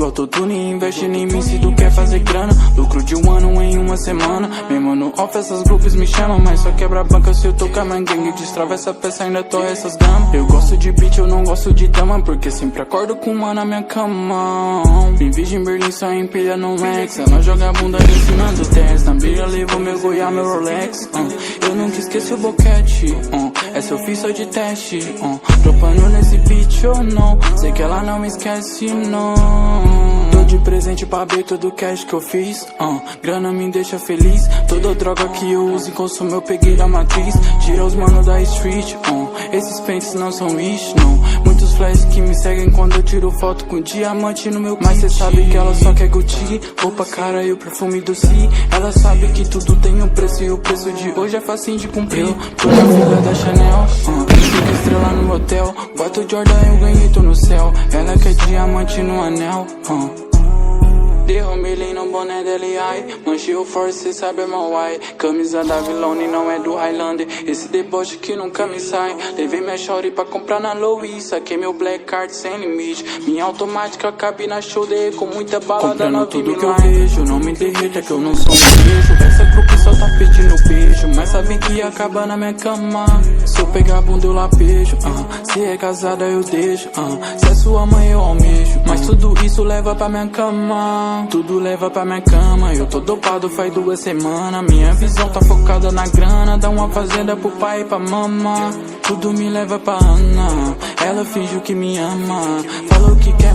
igual tudo e investe em mim se tu quer fazer grana. Lucro de um ano em uma semana. Mesmo no off essas grupos me chamam, mas só quebra a banca se eu tocar minha gangue. Destrava essa peça, ainda torre essas gamas. Eu gosto de beat, eu não gosto de dama, porque sempre acordo com uma na minha cama. Me vejo em Berlim, só empilha no Max. Ela joga a bunda ensinando teste. Na briga levo meu Goiás, meu Rolex. Eu nunca esqueci o boquete. Essa eu fiz só de teste. Dropando nesse beat ou não, sei que ela não me esquece, não. Dou de presente pra ver todo o cash que eu fiz. Grana me deixa feliz. Toda droga que eu uso e consumo eu peguei da matriz. Tira os manos da street. Esses pentes não são wish, não. Muitos flash que me seguem quando eu tiro foto com diamante no meu kit. Mas cê sabe que ela só quer Gucci, roupa cara e o perfume do Si. Ela sabe que tudo tem um preço e o preço de hoje é facinho de cumprir. Tô na fila da Chanel, 5 estrelas no hotel. 4 Jordan eu ganhei, tô no céu. Ela quer diamante no anel. Derramei no boné da LI. Manchei o Force, cê sabe é mal why. Camisa da Vilone, não é do Highlander. Esse deboche que nunca me sai. Levei minha shorty pra comprar na Louis. Saquei meu black card sem limite. Minha automática cabe na shoulder com muita balada na tudo que eu vejo. Não me derreta que eu não sou um beijo. Essa grupo só tá pedindo beijo, mas sabe que acaba na minha cama. Se eu pegar a bunda eu lapejo. Se é casada eu deixo. Se é sua mãe eu almejo. Mas tudo isso leva pra minha cama. Tudo leva pra minha cama. Eu tô dopado faz 2 semanas. Minha visão tá focada na grana. Dá uma fazenda pro pai e pra mama. Tudo me leva pra Ana. Ela finge que me ama. Falou que quer